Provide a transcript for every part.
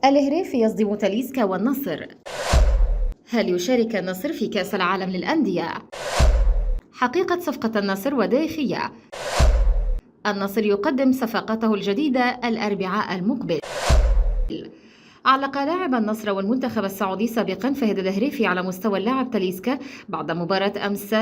الهريف يصدم تاليسكا والنصر. هل يشارك النصر في كأس العالم للأندية؟ حقيقة صفقة النصر وداخية. النصر يقدم صفقته الجديدة الأربعاء المقبل. علق لاعب النصر والمنتخب السعودي سابقا فهد الهريفي على مستوى اللاعب تاليسكا بعد مباراة أمس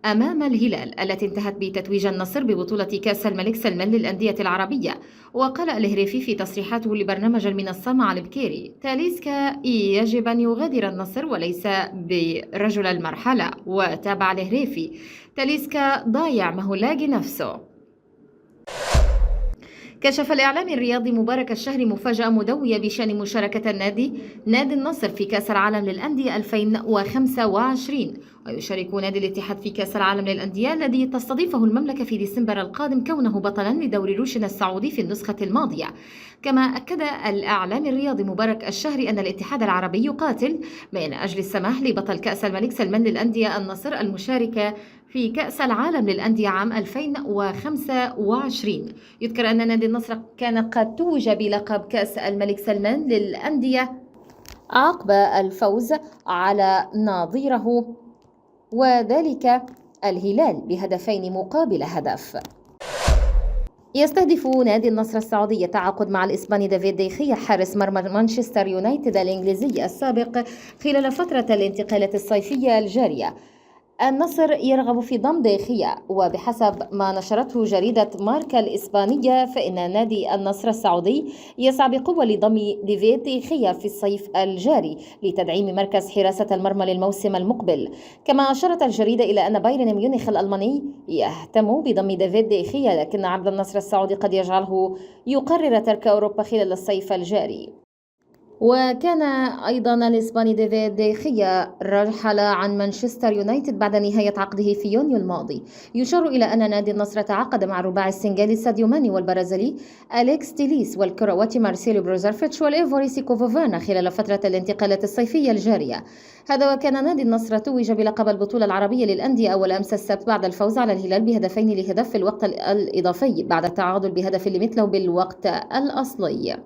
أمام الهلال التي انتهت بتتويج النصر ببطولة كأس الملك سلمان للأندية العربية. وقال الهريفي في تصريحاته لبرنامج المنصة مع البكيري: تاليسكا يجب أن يغادر النصر وليس برجل المرحلة. وتابع الهريفي: تاليسكا ضايع، ما هو لاقي نفسه. كشف الإعلامي الرياضي مبارك الشهري مفاجأة مدوية بشأن مشاركة نادي النصر في كأس العالم للأندية 2025. ويشارك نادي الاتحاد في كأس العالم للأندية الذي تستضيفه المملكة في ديسمبر القادم كونه بطلا لدوري روشن السعودي في النسخة الماضية. كما أكد الإعلامي الرياضي مبارك الشهري أن الاتحاد العربي يقاتل من أجل السماح لبطل كأس الملك سلمان للأندية النصر المشاركة في كأس العالم للأندية عام 2025. يذكر أن نادي النصر كان قد توج بلقب كأس الملك سلمان للأندية عقب الفوز على نظيره وذلك الهلال بهدفين مقابل هدف. يستهدف نادي النصر السعودي التعاقد مع الإسباني دافيد ديخيا حارس مرمى مانشستر يونايتد الإنجليزي السابق خلال فترة الانتقالات الصيفية الجارية. النصر يرغب في ضم ديخيا، وبحسب ما نشرته جريدة ماركا الإسبانية فإن نادي النصر السعودي يسعى بقوة لضم ديفيد ديخيا في الصيف الجاري لتدعيم مركز حراسة المرمى للموسم المقبل. كما أشارت الجريدة إلى أن بايرن ميونخ الألماني يهتم بضم ديفيد ديخيا، لكن عرض النصر السعودي قد يجعله يقرر ترك أوروبا خلال الصيف الجاري. وكان أيضا الإسباني ديفيد ديخيا رحل عن مانشستر يونايتد بعد نهاية عقده في يونيو الماضي. يشار إلى أن نادي النصر تعاقد مع الرباعي السنغالي ساديو ماني والبرازيلي أليكس تيليس والكرواتي مارسيلو بروزوفيتش والإيفوري سيكوفوفانا خلال فترة الانتقالات الصيفية الجارية. هذا وكان نادي النصر توج بلقب البطولة العربية للأندية أول أمس السبت بعد الفوز على الهلال بهدفين لهدف في الوقت الإضافي بعد التعادل بهدف لمثله بالوقت الأصلي.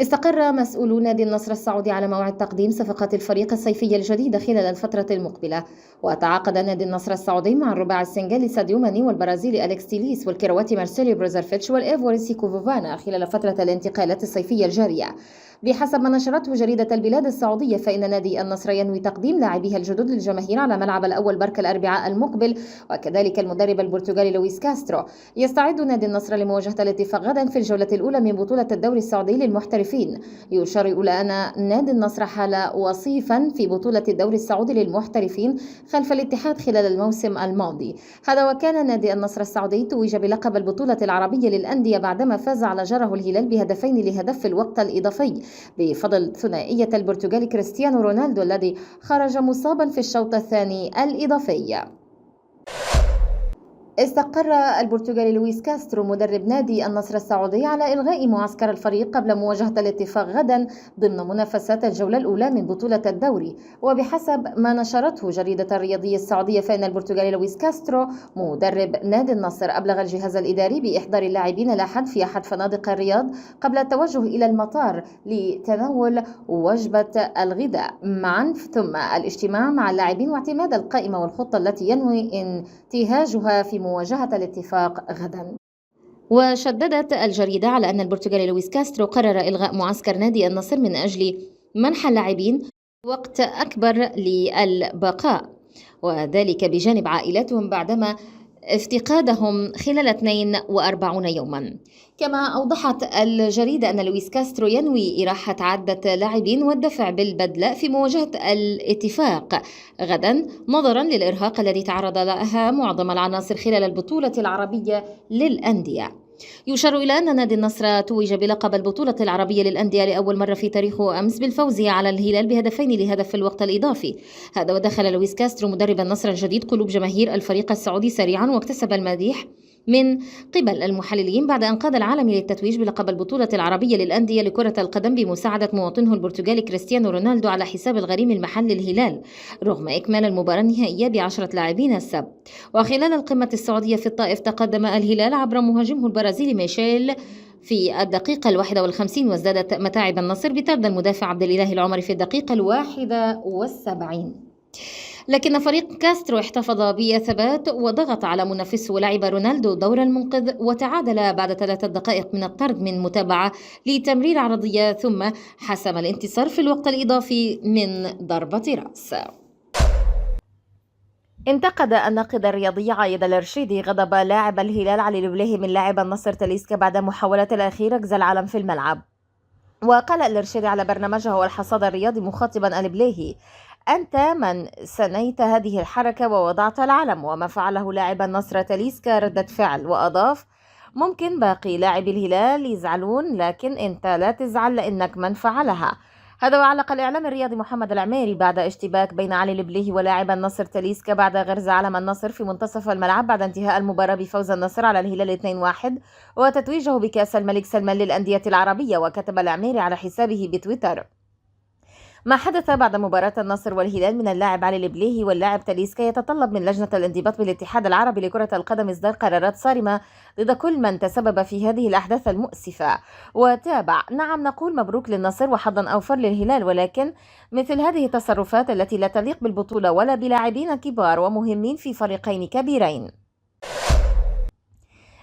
استقر مسؤولو نادي النصر السعودي على موعد تقديم صفقات الفريق الصيفية الجديدة خلال الفترة المقبلة. وتعاقد نادي النصر السعودي مع الرباعي السنغالي ساديو ماني والبرازيلي أليكس تيليس والكرواتي مارسيلو بروزوفيتش والإيفوري سيكوفوفانا خلال فترة الانتقالات الصيفية الجارية. بحسب ما نشرته جريدة البلاد السعودية فإن نادي النصر ينوي تقديم لاعبيها الجدد للجماهير على ملعب الأول برك الأربعاء المقبل، وكذلك المدرب البرتغالي لويس كاسترو. يستعد نادي النصر لمواجهة الاتفاق غدا في الجولة الأولى من بطولة الدوري السعودي للمحترفين. يشار إلى أن نادي النصر حال وصيفا في بطولة الدوري السعودي للمحترفين خلف الاتحاد خلال الموسم الماضي. هذا وكان نادي النصر السعودي توج بلقب البطولة العربية للأندية بعدما فاز على جاره الهلال بهدفين لهدف في الوقت الإضافي بفضل ثنائية البرتغالي كريستيانو رونالدو الذي خرج مصابا في الشوط الثاني الإضافي. استقر البرتغالي لويس كاسترو مدرب نادي النصر السعودي على إلغاء معسكر الفريق قبل مواجهة الاتفاق غدا ضمن منافسات الجولة الأولى من بطولة الدوري. وبحسب ما نشرته جريدة الرياضية السعودية فإن البرتغالي لويس كاسترو مدرب نادي النصر أبلغ الجهاز الإداري بإحضار اللاعبين لاحد في أحد فنادق الرياض قبل التوجه إلى المطار لتناول وجبة الغداء معا، ثم الاجتماع مع اللاعبين واعتماد القائمة والخطة التي ينوي انتهاجها في مواجهة الاتفاق غدا. وشددت الجريدة على أن البرتغالي لويس كاسترو قرر إلغاء معسكر نادي النصر من أجل منح اللاعبين وقت أكبر للبقاء، وذلك بجانب عائلاتهم بعدما افتقادهم خلال 42 يوما. كما أوضحت الجريدة أن لويس كاسترو ينوي إراحة عدة لاعبين والدفع بالبدلة في مواجهة الاتفاق غدا نظرا للإرهاق الذي تعرض لها معظم العناصر خلال البطولة العربية للأندية. يشار إلى أن نادي النصر توج بلقب البطولة العربية للأندية لأول مرة في تاريخه أمس بالفوز على الهلال بهدفين لهدف في الوقت الإضافي. هذا ودخل لويس كاسترو مدرب النصر الجديد قلوب جماهير الفريق السعودي سريعا واكتسب المديح من قبل المحللين بعد أن قاد العالمي للتتويج بلقب البطولة العربية للأندية لكرة القدم بمساعدة مواطنه البرتغالي كريستيانو رونالدو على حساب الغريم المحلي الهلال رغم إكمال المباراة النهائية ب10 لاعبين السبت. وخلال القمة السعودية في الطائف تقدم الهلال عبر مهاجمه البرازيلي ميشيل في الدقيقة 51 وازدادت متاعب النصر بطرد المدافع عبد الإله العمري في الدقيقة 71. لكن فريق كاسترو احتفظ بثبات وضغط على منافسه ولعب رونالدو دور المنقذ وتعادل بعد 3 دقائق من الطرد من متابعة لتمرير عرضية ثم حسم الانتصار في الوقت الإضافي من ضربة رأس. انتقد الناقد الرياضي عايد الرشيدي غضب لاعب الهلال علي البليهي من لاعب النصر تاليسكا بعد محاولة الأخيرة ركز العلم في الملعب. وقال الرشيدي على برنامجه الحصاد الرياضي مخاطبا البليهي: أنت من سنيت هذه الحركة ووضعت العلم، وما فعله لاعب النصر تاليسكا ردة فعل. وأضاف: ممكن باقي لاعبي الهلال يزعلون لكن أنت لا تزعل لأنك من فعلها. هذا وعلق الإعلام الرياضي محمد العميري بعد اشتباك بين علي البليهي ولاعب النصر تاليسكا بعد غرز علم النصر في منتصف الملعب بعد انتهاء المباراة بفوز النصر على الهلال 2-1 وتتويجه بكأس الملك سلمان للأندية العربية. وكتب العميري على حسابه بتويتر: ما حدث بعد مباراة النصر والهلال من اللاعب علي البليهي واللاعب تاليسكا يتطلب من لجنة الانضباط بالاتحاد العربي لكرة القدم إصدار قرارات صارمة ضد كل من تسبب في هذه الأحداث المؤسفة. وتابع: نعم، نقول مبروك للنصر وحظا أوفر للهلال، ولكن مثل هذه التصرفات التي لا تليق بالبطولة ولا بلاعبين كبار ومهمين في فريقين كبيرين.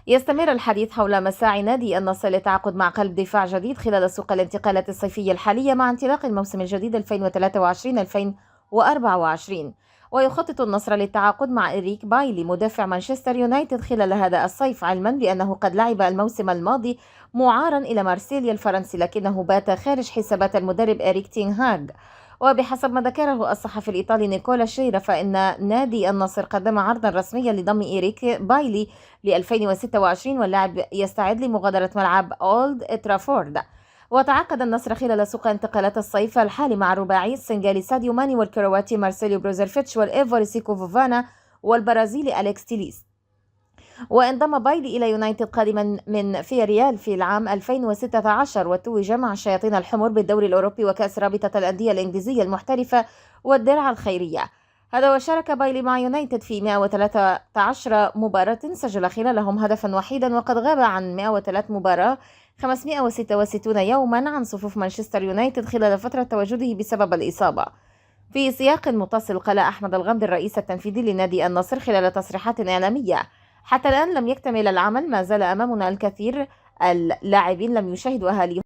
يستمر الحديث حول مساعي نادي النصر للتعاقد مع قلب دفاع جديد خلال سوق الانتقالات الصيفية الحالية مع انطلاق الموسم الجديد 2023-2024. ويخطط النصر للتعاقد مع إريك بايلي مدافع مانشستر يونايتد خلال هذا الصيف، علما بأنه قد لعب الموسم الماضي معارا إلى مارسيليا الفرنسي لكنه بات خارج حسابات المدرب إريك تين هاغ. وبحسب ما ذكره الصحفي الإيطالي نيكولا شيرا فإن نادي النصر قدم عرضا رسميا لضم إيريك بايلي ل 2026 واللاعب يستعد لمغادرة ملعب أولد ترافورد. وتعاقد النصر خلال سوق انتقالات الصيف الحالي مع الرباعي السنغالي ساديو ماني والكرواتي مارسيليو بروزرفيتش والإيفوري سيكو فوفانا والبرازيلي أليكس تيليس. وانضم بايلي إلى يونايتد قادما من فياريال في العام 2016 وتوج مع الشياطين الحمر بالدوري الأوروبي وكأس رابطة الأندية الإنجليزية المحترفة والدرع الخيرية. هذا وشارك بايلي مع يونايتد في 113 مباراة سجل خلالهم هدفا وحيدا وقد غاب عن 103 مباراة 566 يوما عن صفوف مانشستر يونايتد خلال فترة تواجده بسبب الإصابة. في سياق متصل قال أحمد الغامدي الرئيس التنفيذي لنادي النصر خلال تصريحات إعلامية: حتى الآن لم يكتمل العمل، ما زال أمامنا الكثير، اللاعبين لم يشاهدوا أهاليهم